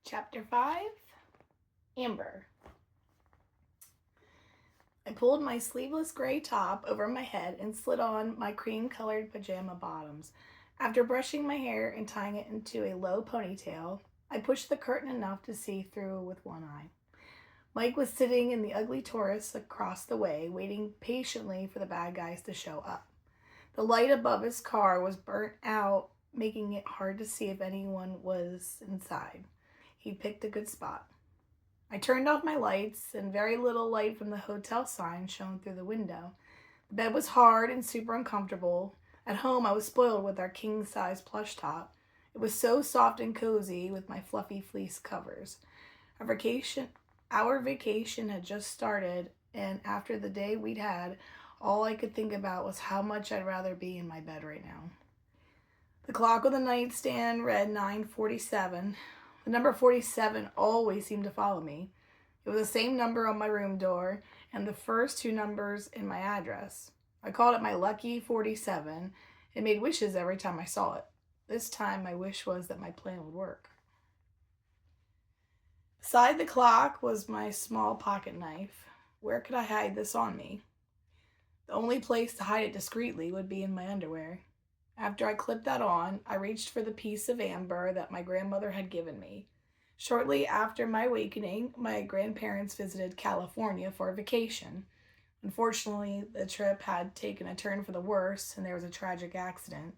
Chapter 5 Amber. I pulled my sleeveless gray top over my head and slid on my cream colored pajama bottoms. After brushing my hair and tying it into a low ponytail, I pushed the curtain enough to see through with one eye. Mike was sitting in the ugly Taurus across the way, waiting patiently for the bad guys to show up. The light above his car was burnt out, making it hard to see if anyone was inside. He picked a good spot. I turned off my lights, and very little light from the hotel sign shone through the window. The bed was hard and super uncomfortable. At home, I was spoiled with our king-size plush top. It was so soft and cozy with my fluffy fleece covers. Our vacation had just started, and after the day we'd had, all I could think about was how much I'd rather be in my bed right now. The clock on the nightstand read 9:47. The number 47 always seemed to follow me. It was the same number on my room door and the first two numbers in my address. I called it my lucky 47 and made wishes every time I saw it. This time my wish was that my plan would work. Beside the clock was my small pocket knife. Where could I hide this on me? The only place to hide it discreetly would be in my underwear. After I clipped that on, I reached for the piece of amber that my grandmother had given me. Shortly after my awakening, my grandparents visited California for a vacation. Unfortunately, the trip had taken a turn for the worse, and there was a tragic accident.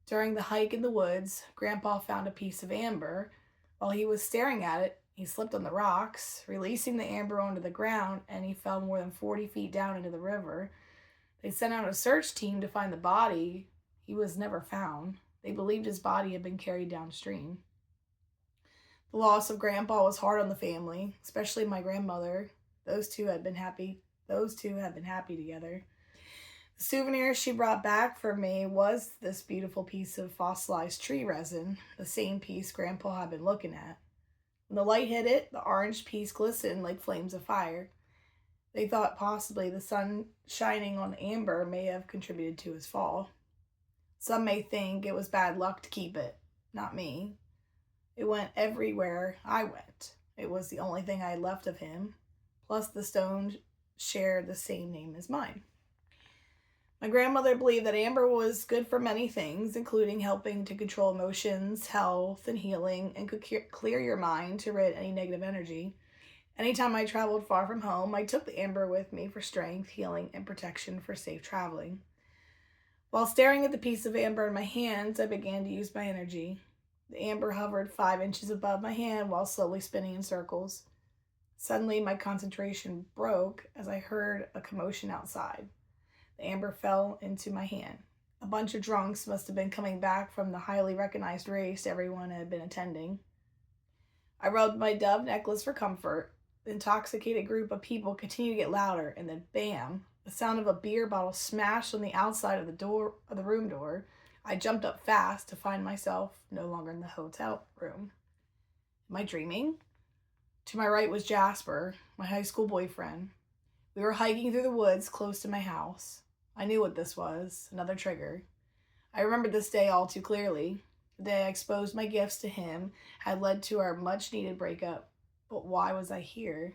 During the hike in the woods, Grandpa found a piece of amber. While he was staring at it, he slipped on the rocks, releasing the amber onto the ground, and he fell more than 40 feet down into the river. They sent out a search team to find the body. He was never found. They believed his body had been carried downstream. The loss of Grandpa was hard on the family, especially my grandmother. Those two had been happy together. The souvenir she brought back for me was this beautiful piece of fossilized tree resin, the same piece Grandpa had been looking at. When the light hit it, the orange piece glistened like flames of fire. They thought possibly the sun shining on the amber may have contributed to his fall. Some may think it was bad luck to keep it. Not me. It went everywhere I went. It was the only thing I had left of him. Plus, the stone shared the same name as mine. My grandmother believed that amber was good for many things, including helping to control emotions, health, and healing, and could clear your mind to rid any negative energy. Anytime I traveled far from home, I took the amber with me for strength, healing, and protection for safe traveling. While staring at the piece of amber in my hands, I began to use my energy. The amber hovered 5 inches above my hand while slowly spinning in circles. Suddenly, my concentration broke as I heard a commotion outside. The amber fell into my hand. A bunch of drunks must have been coming back from the highly recognized race everyone had been attending. I rubbed my dove necklace for comfort. The intoxicated group of people continued to get louder, and then bam! The sound of a beer bottle smashed on the outside of the room door. I jumped up fast to find myself no longer in the hotel room. Am I dreaming? To my right was Jasper, my high school boyfriend. We were hiking through the woods close to my house. I knew what this was, another trigger. I remembered this day all too clearly. The day I exposed my gifts to him had led to our much-needed breakup. But why was I here?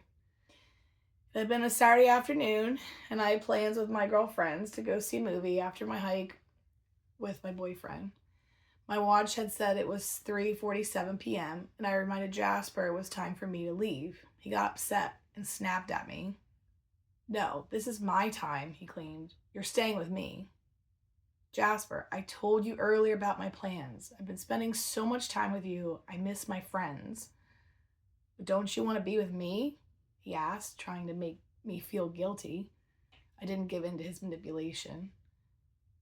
It had been a Saturday afternoon, and I had plans with my girlfriends to go see a movie after my hike with my boyfriend. My watch had said it was 3:47 p.m., and I reminded Jasper it was time for me to leave. He got upset and snapped at me. "No, this is my time," he claimed. "You're staying with me." "Jasper, I told you earlier about my plans. I've been spending so much time with you, I miss my friends." "But don't you want to be with me?" he asked, trying to make me feel guilty. I didn't give in to his manipulation.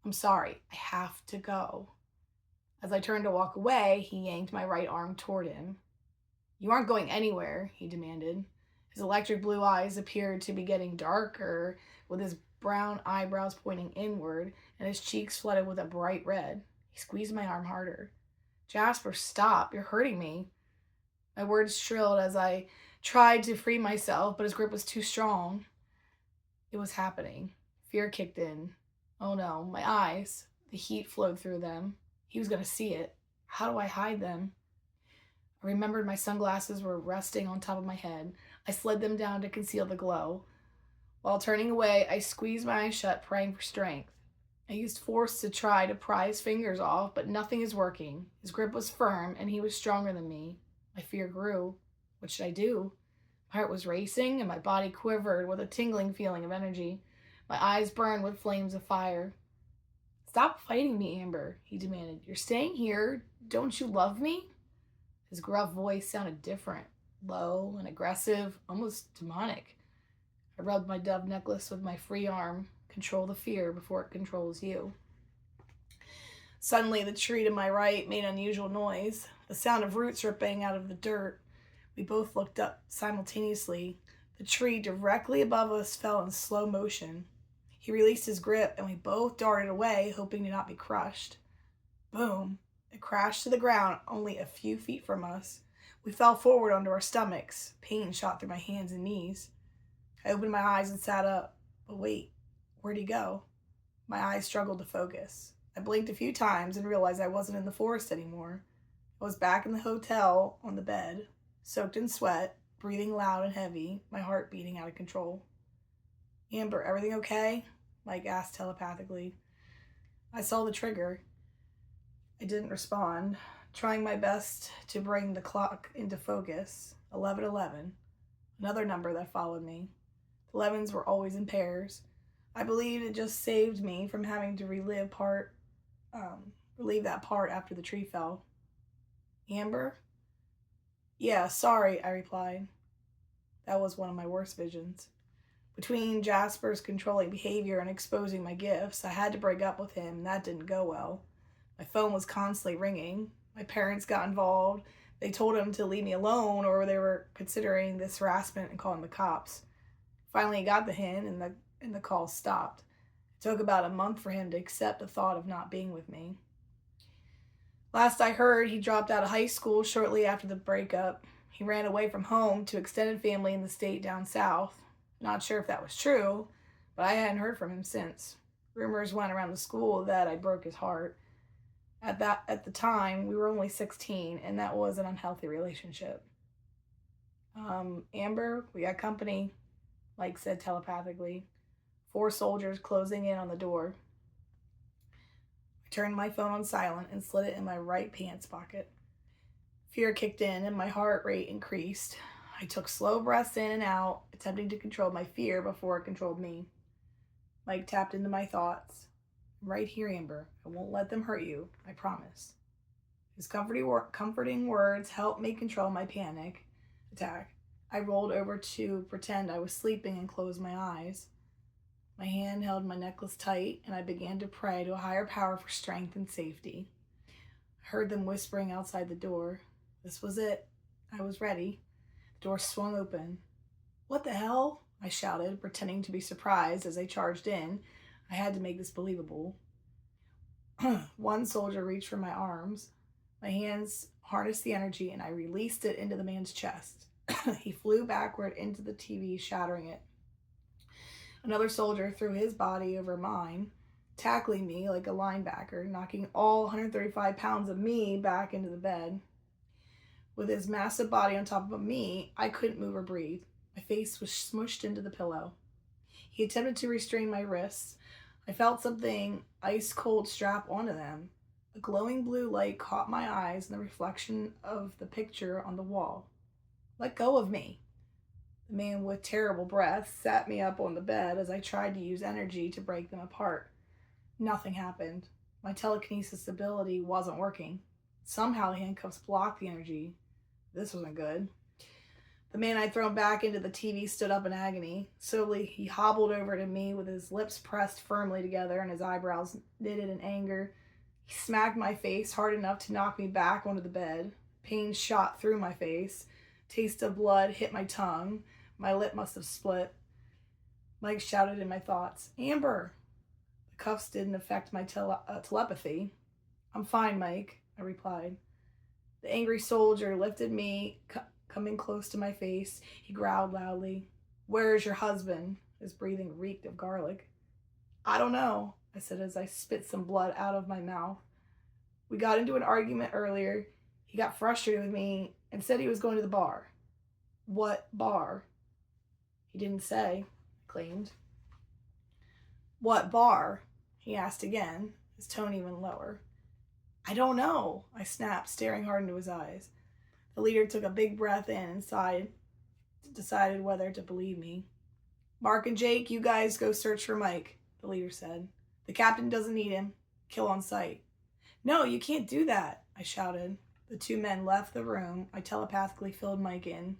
"I'm sorry, I have to go." As I turned to walk away, he yanked my right arm toward him. "You aren't going anywhere," he demanded. His electric blue eyes appeared to be getting darker, with his brown eyebrows pointing inward, and his cheeks flooded with a bright red. He squeezed my arm harder. "Jasper, stop. You're hurting me." My words shrilled as I tried to free myself, but his grip was too strong. It was happening. Fear kicked in. Oh no, my eyes. The heat flowed through them. He was going to see it. How do I hide them? I remembered my sunglasses were resting on top of my head. I slid them down to conceal the glow. While turning away, I squeezed my eyes shut, praying for strength. I used force to try to pry his fingers off, but nothing is working. His grip was firm, and he was stronger than me. My fear grew. What should I do? My heart was racing, and my body quivered with a tingling feeling of energy. My eyes burned with flames of fire. Stop fighting me, Amber, he demanded. You're staying here. Don't you love me? His gruff voice sounded different, low and aggressive, almost demonic. I rubbed my dove necklace with my free arm. Control the fear before it controls you. Suddenly, the tree to my right made an unusual noise, the sound of roots ripping out of the dirt. We both looked up simultaneously. The tree directly above us fell in slow motion. He released his grip, and we both darted away, hoping to not be crushed. Boom! It crashed to the ground only a few feet from us. We fell forward onto our stomachs. Pain shot through my hands and knees. I opened my eyes and sat up. But wait, where'd he go? My eyes struggled to focus. I blinked a few times and realized I wasn't in the forest anymore. I was back in the hotel on the bed, soaked in sweat, breathing loud and heavy, my heart beating out of control. Amber, everything okay? Mike asked telepathically. I saw the trigger. I didn't respond, trying my best to bring the clock into focus. 11:11, another number that followed me. The 11s were always in pairs. I believed it just saved me from having to relieve that part after the tree fell. Amber? Yeah, sorry, I replied. That was one of my worst visions. Between Jasper's controlling behavior and exposing my gifts, I had to break up with him, and that didn't go well. My phone was constantly ringing. My parents got involved. They told him to leave me alone, or they were considering this harassment and calling the cops. Finally, he got the hint, and the call stopped. It took about a month for him to accept the thought of not being with me. Last I heard, he dropped out of high school shortly after the breakup. He ran away from home to extended family in the state down south. Not sure if that was true, but I hadn't heard from him since. Rumors went around the school that I broke his heart. At the time, we were only 16, and that was an unhealthy relationship. Amber, we got company, Mike said telepathically. 4 soldiers closing in on the door. I turned my phone on silent and slid it in my right pants pocket. Fear kicked in and my heart rate increased. I took slow breaths in and out, attempting to control my fear before it controlled me. Mike tapped into my thoughts. I'm right here, Amber. I won't let them hurt you, I promise. His comforting words helped me control my panic attack. I rolled over to pretend I was sleeping and closed my eyes. My hand held my necklace tight, and I began to pray to a higher power for strength and safety. I heard them whispering outside the door. This was it. I was ready. The door swung open. What the hell? I shouted, pretending to be surprised as I charged in. I had to make this believable. One soldier reached for my arms. My hands harnessed the energy, and I released it into the man's chest. He flew backward into the TV, shattering it. Another soldier threw his body over mine, tackling me like a linebacker, knocking all 135 pounds of me back into the bed. With his massive body on top of me, I couldn't move or breathe. My face was smushed into the pillow. He attempted to restrain my wrists. I felt something ice cold strap onto them. A glowing blue light caught my eyes in the reflection of the picture on the wall. Let go of me. The man with terrible breath sat me up on the bed as I tried to use energy to break them apart. Nothing happened. My telekinesis ability wasn't working. Somehow the handcuffs blocked the energy. This wasn't good. The man I'd thrown back into the TV stood up in agony. Slowly, he hobbled over to me with his lips pressed firmly together and his eyebrows knitted in anger. He smacked my face hard enough to knock me back onto the bed. Pain shot through my face. Taste of blood hit my tongue. My lip must have split. Mike shouted in my thoughts, Amber! The cuffs didn't affect my telepathy. I'm fine, Mike, I replied. The angry soldier lifted me, coming close to my face. He growled loudly. Where is your husband? His breathing reeked of garlic. I don't know, I said as I spit some blood out of my mouth. We got into an argument earlier. He got frustrated with me and said he was going to the bar. What bar? He didn't say, I claimed. What bar? He asked again, his tone even lower. I don't know, I snapped, staring hard into his eyes. The leader took a big breath in and sighed, decided whether to believe me. Mark and Jake, you guys go search for Mike, the leader said. The captain doesn't need him. Kill on sight. No, you can't do that, I shouted. The two men left the room. I telepathically filled Mike in.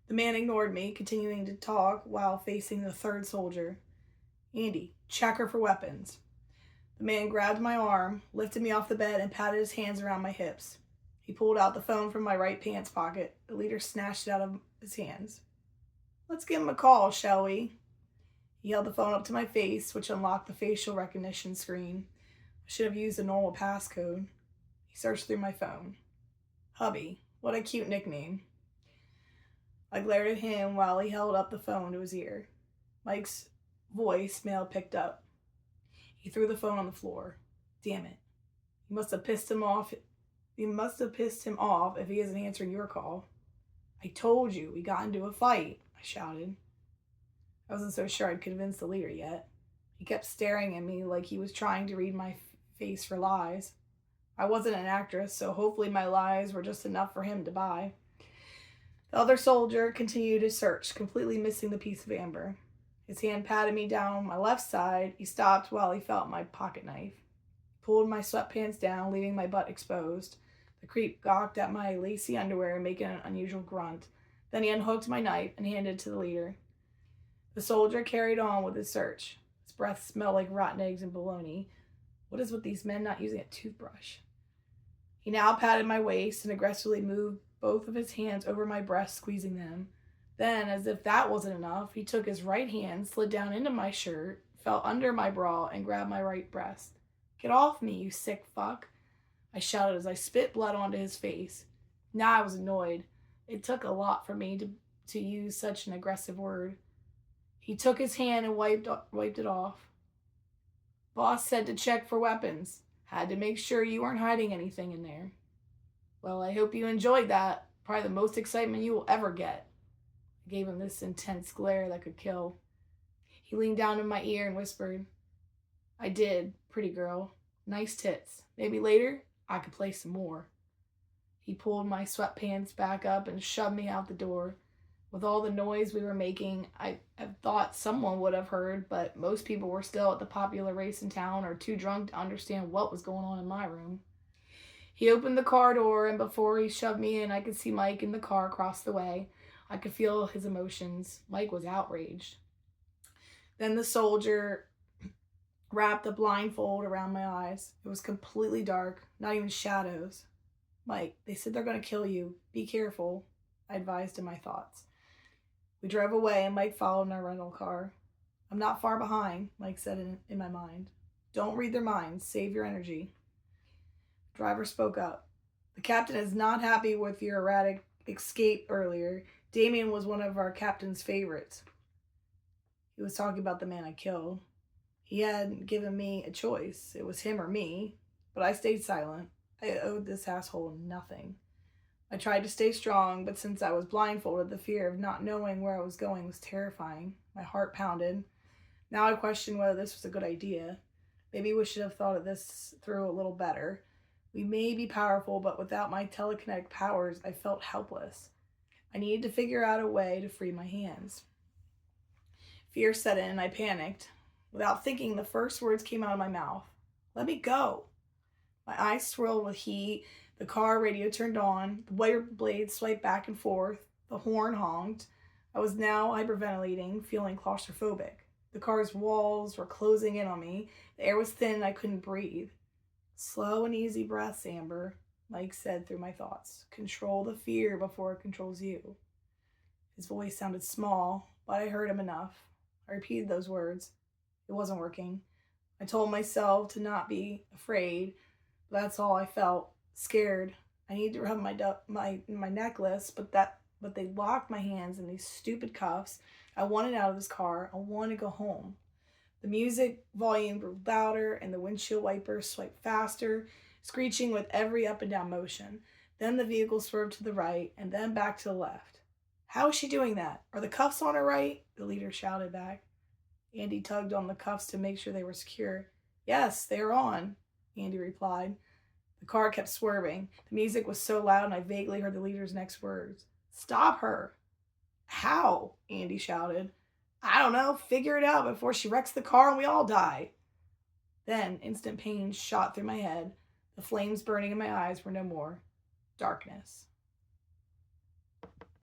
The man ignored me, continuing to talk while facing the third soldier. Andy, check her for weapons. The man grabbed my arm, lifted me off the bed, and patted his hands around my hips. He pulled out the phone from my right pants pocket. The leader snatched it out of his hands. Let's give him a call, shall we? He held the phone up to my face, which unlocked the facial recognition screen. I should have used a normal passcode. He searched through my phone. Hubby, what a cute nickname. I glared at him while he held up the phone to his ear. Mike's voicemail picked up. He threw the phone on the floor. Damn it. You must have pissed him off. You must have pissed him off if he isn't answering your call. I told you, we got into a fight, I shouted. I wasn't so sure I'd convinced the leader yet. He kept staring at me like he was trying to read my face for lies. I wasn't an actress, so hopefully my lies were just enough for him to buy. The other soldier continued his search, completely missing the piece of amber. His hand patted me down my left side. He stopped while he felt my pocket knife. He pulled my sweatpants down, leaving my butt exposed. The creep gawked at my lacy underwear, making an unusual grunt. Then he unhooked my knife and handed it to the leader. The soldier carried on with his search. His breath smelled like rotten eggs and bologna. What is with these men not using a toothbrush? He now patted my waist and aggressively moved both of his hands over my breasts, squeezing them. Then, as if that wasn't enough, he took his right hand, slid down into my shirt, fell under my bra, and grabbed my right breast. Get off me, you sick fuck, I shouted as I spit blood onto his face. Now I was annoyed. It took a lot for me to use such an aggressive word. He took his hand and wiped it off. Boss said to check for weapons. Had to make sure you weren't hiding anything in there. Well, I hope you enjoyed that. Probably the most excitement you will ever get. I gave him this intense glare that could kill. He leaned down in my ear and whispered, I did, pretty girl. Nice tits. Maybe later I could play some more. He pulled my sweatpants back up and shoved me out the door. With all the noise we were making, I thought someone would have heard, but most people were still at the popular race in town or too drunk to understand what was going on in my room. He opened the car door, and before he shoved me in, I could see Mike in the car across the way. I could feel his emotions. Mike was outraged. Then the soldier wrapped a blindfold around my eyes. It was completely dark, not even shadows. Mike, they said they're going to kill you. Be careful, I advised in my thoughts. We drove away, and Mike followed in our rental car. I'm not far behind, Mike said in my mind. Don't read their minds. Save your energy. The driver spoke up. The captain is not happy with your erratic escape earlier. Damien was one of our captain's favorites. He was talking about the man I killed. He hadn't given me a choice. It was him or me, but I stayed silent. I owed this asshole nothing. I tried to stay strong, but since I was blindfolded, the fear of not knowing where I was going was terrifying. My heart pounded. Now I questioned whether this was a good idea. Maybe we should have thought of this through a little better. We may be powerful, but without my telekinetic powers, I felt helpless. I needed to figure out a way to free my hands. Fear set in and I panicked. Without thinking, the first words came out of my mouth. Let me go. My eyes swirled with heat. The car radio turned on. The wiper blades swiped back and forth. The horn honked. I was now hyperventilating, feeling claustrophobic. The car's walls were closing in on me. The air was thin and I couldn't breathe. Slow and easy breaths, Amber, Mike said through my thoughts. Control the fear before it controls you. His voice sounded small, but I heard him enough. I repeated those words. It wasn't working. I told myself to not be afraid, but that's all I felt. Scared. I needed to have my necklace, but they locked my hands in these stupid cuffs. I wanted out of this car. I wanted to go home. The music volume grew louder and the windshield wipers swiped faster, screeching with every up and down motion. Then the vehicle swerved to the right and then back to the left. How is she doing that? Are the cuffs on her right? The leader shouted back. Andy tugged on the cuffs to make sure they were secure. Yes, they are on, Andy replied. The car kept swerving. The music was so loud and I vaguely heard the leader's next words. Stop her. How? Andy shouted. I don't know. Figure it out before she wrecks the car and we all die. Then instant pain shot through my head. The flames burning in my eyes were no more. Darkness.